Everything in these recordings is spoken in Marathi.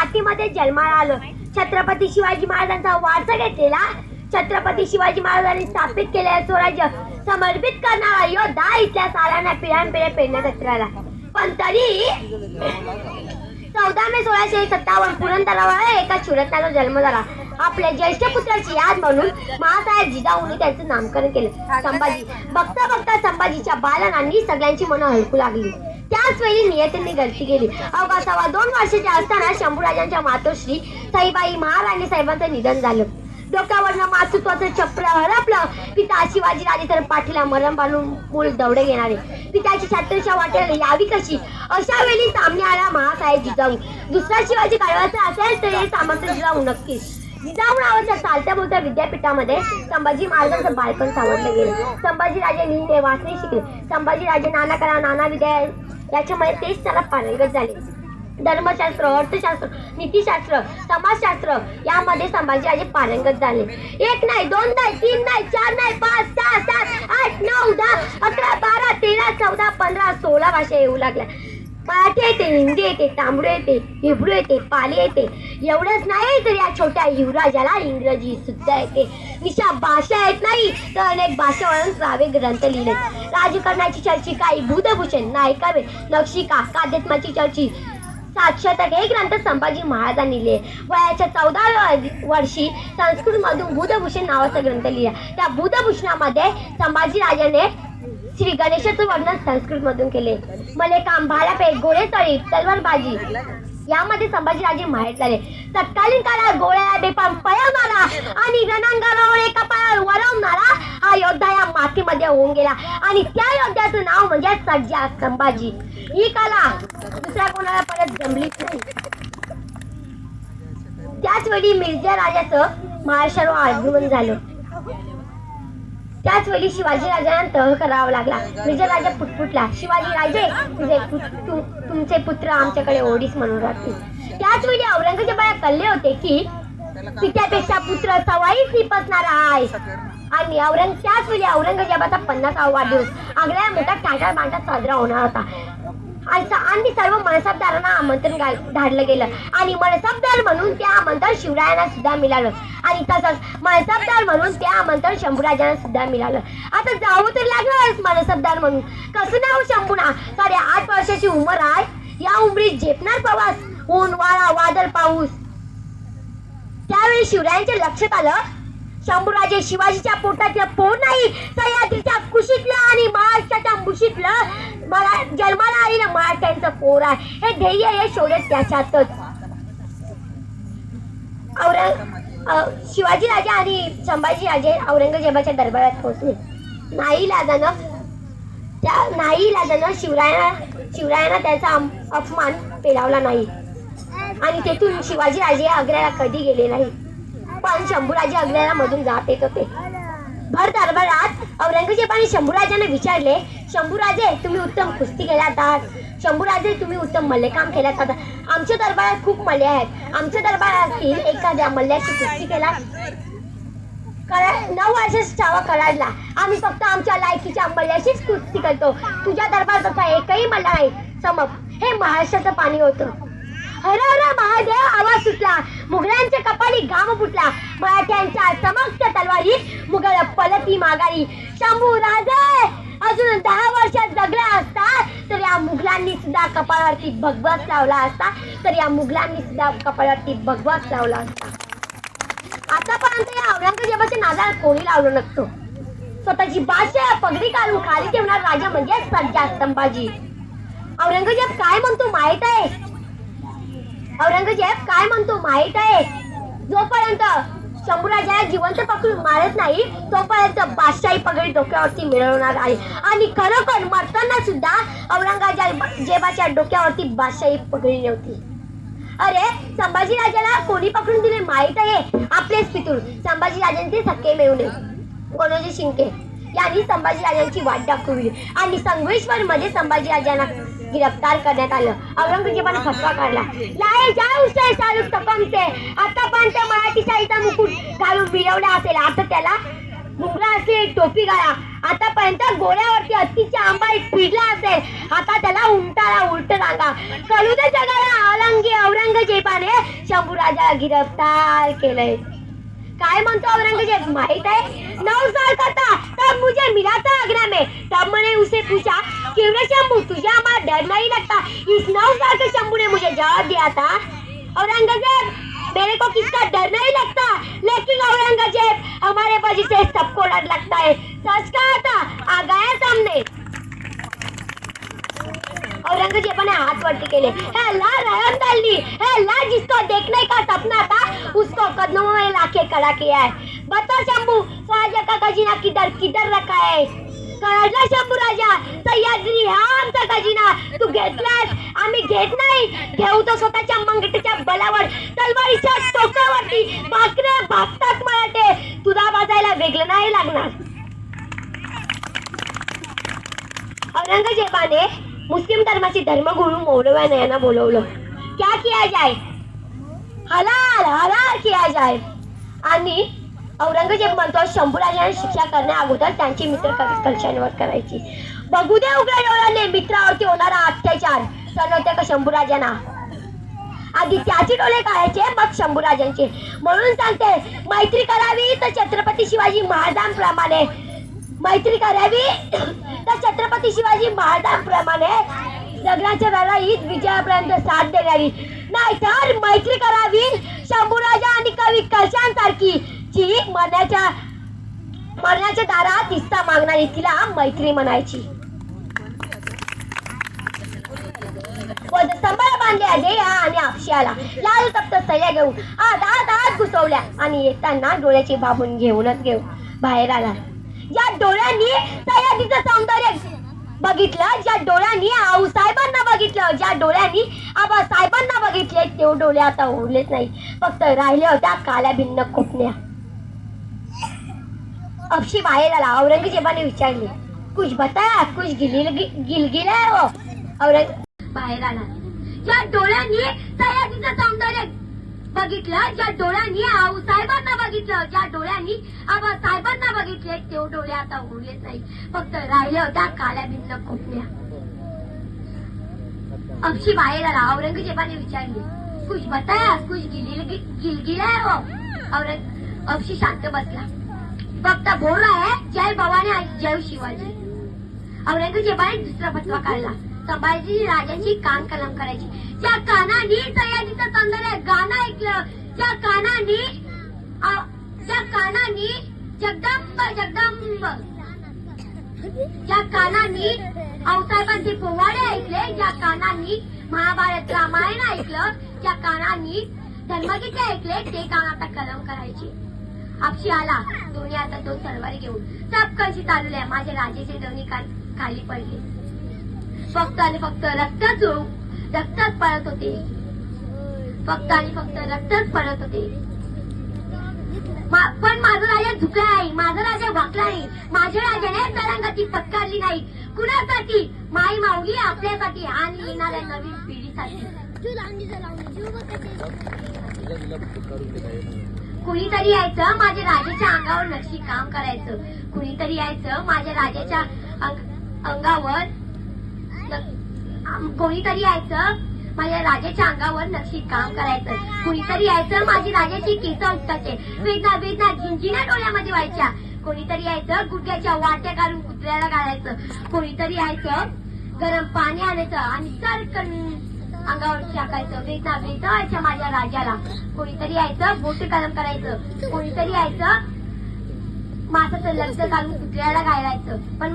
मातीमध्ये जन्माला आलं. छत्रपती शिवाजी महाराजांचा वारसा घेतलेला, छत्रपती शिवाजी महाराजांनी स्थापित केलेलं स्वराज्य समर्पित करणारा योद्धा इथल्या सालांना पिढ्यानपिढ्या प्रेरणादायी राहिला. पण तरी 14 मे 1657 पुरंदरावर एका शूरत्नाचा जन्म झाला. आपल्या ज्येष्ठ पुत्राची याद म्हणून महासाहेब जिजाऊंनी त्यांचं नामकरण केलं संभाजी. बघता बघता संभाजीच्या बालनांनी सगळ्यांची मनं हलकू लागली. त्याच वेळी नियतीने गलती केली. अवघा 2.25 वर्षाच्या असताना शंभूराजांच्या मातोश्री सईबाई महाराणी साहेबांचं निधन झालं. डोक्यावरनं मातृत्वाचं छप्पर हरपलं. पिता शिवाजीराजे तर पाठीला मरण बांधून मूळ दौडे घेणारे. पित्याची छत्रछाया वाटेल यावी कशी, अशा वेळी सामने आला महासाहेब जिजाऊ. दुसरा शिवाजी काढवायचा असेल तर हे सामर्थ्य जिजाऊ नक्कीच. जिजाऊ नावाच्या चालत्या बोलत्या विद्यापीठामध्ये संभाजी महाराजांचं बालपण सावरलं गेलं. संभाजीराजे लिहिणे वाचणे शिकले. संभाजीराजे नाना कला नाना विद्या याच्यामध्ये तेच त्याला पारंगत झाले. धर्मशास्त्र, अर्थशास्त्र, नीतिशास्त्र, समाजशास्त्र यामध्ये संभाजीराजे पारंगत झाले. 1 नाही 2 नाही 3 नाही 4 नाही 5 6 7 8 9 10 11 12 13 14 15 16 भाषा येऊ लागल्या. मराठी येते, हिंदी येते, तामिळ येते, हिब्रू येते, पाली येते. एवढंच नाही तर या छोट्या युवराजाला इंग्रजी सुद्धा येते. निशा भाषा येत नाही तर अनेक भाषावरून श्राव्य ग्रंथ लिहिले. राजकारणाची चर्चिका, बुधभूषण, नायिकावे, नक्षिका, काव्यात्माची चर्ची, 700 हे ग्रंथ संभाजी महाराजांनी लिहिले. वयाच्या 14व्या वर्षी संस्कृतमधून बुधभूषण नावाचा ग्रंथ लिहिला. त्या बुधभूषणामध्ये संभाजीराजाने श्री गणेशाचं वर्णन संस्कृत मधून केले. मलेकाम, भालाफेक, घोडेस्वारी, तलवारबाजी यामध्ये संभाजीराजे माहीर झाले. तत्कालीन काळात गोळ्या बेपाम पळवणारा आणि रणांगणावर एका पायावर वळवणारा हा योद्धा या मातीमध्ये होऊन गेला आणि त्या योद्ध्याचं नाव म्हणजे सर्जा संभाजी. ही कला दुसऱ्या कोणाला परत जमलीच नाही. त्याच वेळी मिर्झा राजाचं महाराष्ट्रावर आगमन झालं. त्याच वेळी शिवाजी राजांना तह करावा लागला. मिर्झा राजा पुटपुटला, शिवाजी राजे तुमचे पुत्र आमच्याकडे ओढीस म्हणून राहतील. त्याच वेळी औरंगजेबाला कळले होते की पित्यापेक्षा पुत्र सवाईच निपसणारा आहे आणि त्याच वेळी औरंगजेबाचा 50वा वाढदिवस आग्र्याला मोठा टाटा मांडा साजरा होणार होता आणि सर्व मनसबदारांना आमंत्रण धाडलं गेलं आणि मनसबदार म्हणून ते आमंत्रण शिवरायांना सुद्धा मिळालं आणि तसंच मनसबदार म्हणून ते आमंत्रण शंभूराजांना सुद्धा मिळालं. आता जावं तर लागलं मनसबदार म्हणून. कसं नाव शंभूना, 8.5 वर्षाची उमर आहे. या उमरीत झेपणार प्रवास, ऊन वारा वादळ पाऊस. त्यावेळी शिवरायांच्या लक्षात आलं शंभूराजे शिवाजीच्या पोटातलं पोर नाही, सह्याद्रीच्या कुशीतलं आणि महाराष्ट्राच्या मुशीतलं मला जन्माला आलेलं मराठ्यांचं पोर आहे. हे ध्येय हे शोधत त्याच्यातच शिवाजीराजे आणि संभाजीराजे औरंगजेबाच्या दरबारात पोहोचले. नाईलाजानं शिवरायांना त्याचा अपमान पेलावला नाही आणि तेथून शिवाजीराजे आग्र्याला कधी गेले नाही. पण शंभूराजे आग्र्याला मधून जात येत होते. भर दरबारात औरंगजेबाने शंभूराजांना विचारले, शंभूराजे तुम्ही उत्तम कुस्ती केलात आहात, शंभूराजे तुम्ही उत्तम मल्लखांब केलात आहात. आमच्या दरबारात खूप मल्ले आहेत. आमच्या दरबारातील एखाद्या मल्ल्याची कुस्ती केला? 9 वर्षाचा छावा कराडला. आम्ही फक्त आमच्या लायकीच्या मल्ल्याशीच कुस्ती करतो. तुझ्या दरबारात असा एकही मल्ला नाही. समप हे महाराष्ट्राचं पाणी होतं. हर हर महादेव आवाज सुटला. मुघलांच्या कपाली घाम फुटला. मराठ्यांच्या समक्ष तलवारी मुघल पलती माघारी. शंभू राजे अजून 10 वर्षात जगला असता तर या मुघलांनी सुद्धा कपाळावरती भगवाच लावला असता. आतापर्यंत या औरंगजेबाच्या नादाला कोणी लावलं नसतं. स्वतःची भाषा पगडी काढून खाली ठेवणार राजा म्हणजे सर्जा संभाजी. औरंगजेब काय म्हणतो माहित आहे? जोपर्यंत शंभूराजाला जिवंत पकडून मारत नाही तोपर्यंत बादशाही पगडी डोक्यावरती मिळवणार आहे आणि खरोखर मरताना सुद्धा औरंगजेबाच्या डोक्यावरती बादशाही पगडी नव्हती. अरे संभाजीराजाला कोणी पकडून दिले माहित आहे? आपलेच पितूळ संभाजीराजांचे सख्खे मेहुणे गोनोजी शिंके यांनी संभाजीराजांची वाट दाखवली आणि संगमेश्वर मध्ये संभाजीराजांना गिरफ्तार करण्यात आलं. औरंगजेबाने फतवा काढला, लाए जाऊ से शाहरुख तकम से. आतापर्यंत मराठी शाहीचा मुकुट घालून मिळवला असेल, आता त्याला मुंगरा असेल टोपी घाला. आतापर्यंत गोळ्यावरती हत्तीच्या अंबाईत फिरला असेल, आता त्याला उलट रांगा. कळू दे जगाला औरंगजेबाने राजाला गिरफ्तार केलंय. काय म्हणतो औरंगजेब माहित है? 9 साल का था तब मुझे मिला था आगरा में. तब मैंने उसे पूछा क्यों रे शंभू तुझे हमारा डर नहीं लगता? इस 9 साल के शंभू ने मुझे जवाब दिया था औरंगजेब मेरे को किसका डर नहीं लगता, लेकिन औरंगजेब हमारे वजह से सबको डर लगता है. सच कहा था, आ गया सामने. औरंगजेबाने हात वरती केले. हे अल्लाह रहम दल्ली, हे अल्लाह जिसको देखने का सपना था उसको कदमों में लाके खड़ा किया है. बता शंभू ख्वाजा का खजीना किधर किधर रखा है? कळला शंभू राजा, सह्याद्री हा आमचा खजिना. तू घेतलास, आम्ही घेत नाही. घेऊ तो स्वतःच्या मंगटेच्या बलावर, तलवारीच्या टोकावरती. भाकरे भागतात मराठे, तुला वाजायला वेगळं नाही लागणार. औरंगजेबाने मुस्लिम धर्माचे धर्मगुरू मौलव्या यांना बोलवलं. क्या किया जाए? हलाल हलाल किया जाए. आणि औरंगजेब म्हणतो शंभूराजांना शिक्षा करण्या अगोदर त्यांची मित्र कलशांवर करायची. बघू दे उघड्या डोळ्याने मित्रावरती होणारा अत्याचार. सण होते का शंभूराजांना? आधी त्याचे डोळे काढायचे मग शंभूराजांचे. म्हणून सांगते मैत्री करावी तर छत्रपती शिवाजी महाराजांप्रमाणे. मैत्री करावी तर छत्रपती शिवाजी महाराजांप्रमाणे लग्नाच्या लढाईत विजयापर्यंत साथ देणारी. नाहीतर मैत्री करावी शंभूराजा आणि कवी कलशांसारखी जी मरण्याच्या दारात हिस्सा मागणारी, तिला मैत्री म्हणायची. संभाळ बांधल्या देया आणि आपशियाला लाल तप्त सळ्या घेऊन आत घुसवल्या आणि येताना डोळ्याची बाबून घेऊनच बाहेर आला. ज्या डोळ्यांनी सह्याद्रीचं सौंदर्य बघितलं, ज्या डोळ्यांनी आऊसाहेबांना बघितलं, ज्या डोळ्यांनी आबासाहेबांना बघितले, ते डोळे आता उरलेच नाही. फक्त राहिले होत्या काळ्या भिन्न कोपण्या. अपशी बाहेर आला. औरंगजेबाने विचारले कुछ बताया, कुछ गिलगिला है वो? औरंग बाहेर आला. ज्या डोळ्यांनी सह्याद्रीचं सौंदर्य बघितलं, ज्या डोळ्यांनी आऊसाहेबांना बघितलं, ज्या डोळ्यांनी आबासाहेबांना बघितले, ते डोळे आता उरलेच नाही. फक्त राहिले होत्या काळ्या भिन्न कोपण्या. अपशी बाहेर आला. औरंगजेबाने विचारले कुछ बताया, कुछ गिलगिला है वो? अपशी शांत बसला. फक्त बोल रहा है जय भवानी जय शिवाजी. औरंगजेबाने दुसरा फतवा काढला. संभाजी राजांची कान कलम करायची. ज्या कानांनी सह्याद्रीचं सौंदर्य गाणं ऐकलं, ज्या कानांनी जगदंब जगदंब, ज्या कानांनी आऊसाहेबांचे पोवाडे ऐकले, ज्या कानांनी महाभारत रामायण ऐकलं, ज्या कानांनी धर्मगीते ऐकले, ते कान आता कलम करायचे. आपशी आला. दोन्ही आता 2 तलवारी घेऊन चपकशी चालवल्या. माझ्या राजाचे दोन्ही कान खाली पडले. फक्त आणि फक्त रक्तच पडत होते. फक्त आणि फक्त रक्तच पडत होते. पण माझा राजा झुकला नाही, माझा राजा वाकला नाही. माझ्या राजाने तरंगती पत्कारली नाही. कुणासाठी? माई माऊली आपल्यासाठी आणि येणाऱ्या नवीन पिढीसाठी. कुणीतरी यायचं माझ्या राजाच्या अंगावर नक्षी काम करायचं. कुणीतरी यायचं माझ्या राजाच्या अंगावर कोणीतरी यायचं माझ्या राजाच्या अंगावर नक्षी काम करायचं. कुणीतरी यायचं माझी राजाची केस उपटायचे. वेदना वेदना झिंझिण्या डोळ्यामध्ये व्हायच्या. कोणीतरी यायचं गुडघ्याच्या वाट्या काढून कुत्र्याला घालायचं. कोणीतरी यायचं गरम पाणी आणायचं आणि सरकन अंगावर टाकायचं. वेदना वेदना व्हायच्या माझ्या राजाला. कोणीतरी यायचं बोट कलम करायचं. कोणीतरी यायचं मासाचं लग्न घालून कुत्र्याला घालायचं. पण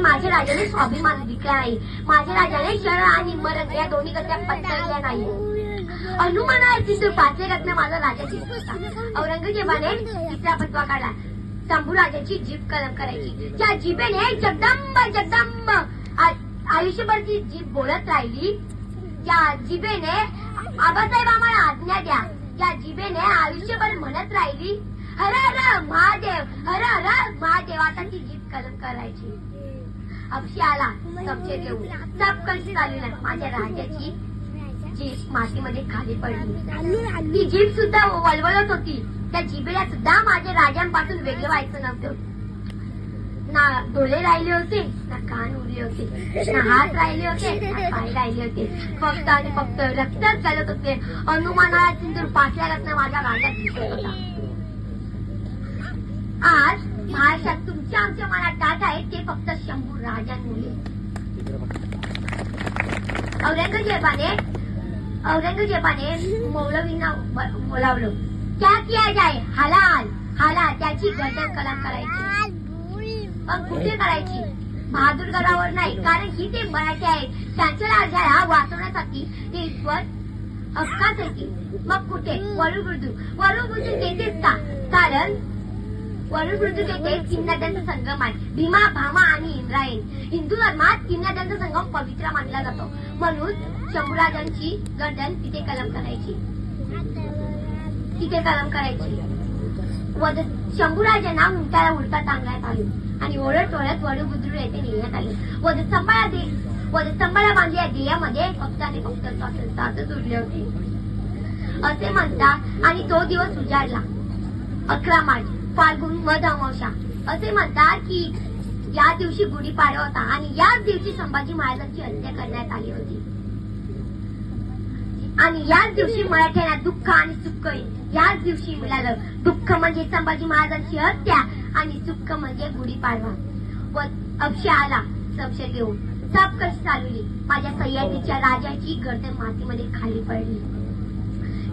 माझ्या राजाने स्वाभिमान विकला नाही. माझ्या राजाने शरण आणि मरण या दोन्ही गत्या पत्करल्या नाही. हनुमानाला सिंदूर पाचले रत्न माझा राजाची होता. औरंगजेबाने तिसरा फतवा काढला. शंभू राजाची जीभ कलम करायची. ज्या जिभेने जगदंब जगदंब आयुष्यभर जी जीभ बोलत राहिली, ज्या जिभेने आबासाहेब आम्हाला आज्ञा द्या, ज्या जिभेने आयुष्यभर म्हणत राहिली हर हर महादेव, हर हर महादेव, आता ती जीभ कलम करायची. अपशी आला. कपचे घेऊन चपकशी चालली. माझ्या राजाची जीभ मातीमध्ये खाली पडली. ती जीभ सुद्धा वळवळत होती. त्या जिभेला सुद्धा माझ्या राजांपासून वेगळं व्हायचं नव्हतं. ना डोळे राहिले होते, ना कान उरले होते, ना हात राहिले होते, ना पाय राहिले होते. फक्त आणि फक्त रक्तच चालत होते. हनुमानाला सिंदूर पासल्यागत माझ्या गाड्यात दिसत होता. आज महाराष्ट्रात तुमच्या आमच्या मनात टाट आहे ते फक्त शंभू राजांमुळे. औरंगजेबाने मौलवींना बोलावलं. क्या किया जाए, हलाल हलाल. त्याची गर्दन कलम करायची, पण कुठे करायची? बहादूरगडावर नाही, कारण ही ते मराठी आहेत. त्यांच्या राज्याला वाचवण्यासाठी ते ईश्वर हक्कासाठी. मग कुठे? वरुबुद्रुक तेथेच का? कारण वरुबुद्रुक येथे तीन नद्यांचा संगम आहे, भीमा, भामा आणि इंद्रायणी. हिंदू धर्मात तीन नद्यांचा संगम पवित्र मानला जातो, म्हणून शंभूराजांची गर्दन तिथे कलम करायची. शंभूराजांना उंटाला उलटा टांगण्यात आले आणि ओढत ओढत वरुबुद्रुक येथे नेण्यात आले. वधस्तंभाला बांधलेल्या दिव्यामध्ये फक्त आणि फक्त तासच उरले होते असे म्हणतात. आणि तो दिवस उजाडला 11 मार्च, फाल्गुन वध अमावस्या. असे म्हणतात की या दिवशी गुढीपाडवा होता आणि याच दिवशी संभाजी महाराजांची हत्या करण्यात आली होती. आणि याच दिवशी मराठ्यांना दुःख आणि सुख याच दिवशी मिळालं. दुःख म्हणजे संभाजी महाराजांची हत्या आणि सुख म्हणजे गुढीपाडवा. व अक्षय आला संशय घेऊन. सब कशी चालवली. माझ्या सह्याद्रीच्या राजाची गर्दन मातीमध्ये खाली पडली.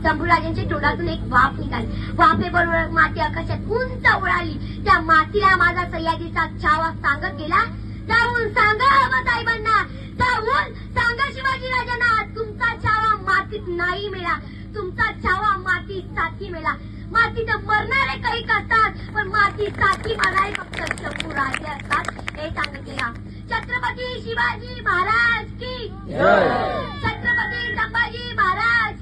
शंभूराजांच्या तोंडातून एक वाफ निघाली. वाफेबरोबर माती आकाशात उंच उडाली. त्या मातीला माझा सह्याद्रीचा छावा सांगत गेला, जाऊन सांगा साहेबांना, जाऊन सांगा शिवाजी राजांना, तुमचा छावा मातीत नाही मेला, तुमचा छावा मातीत साथी मेला. मातीत मरणारे काही असतात, पण मातीत साथी मारणारे फक्त शंभू राजे असतात, हे सांगत गेला. छत्रपती शिवाजी महाराज की, छत्रपती संभाजी महाराज.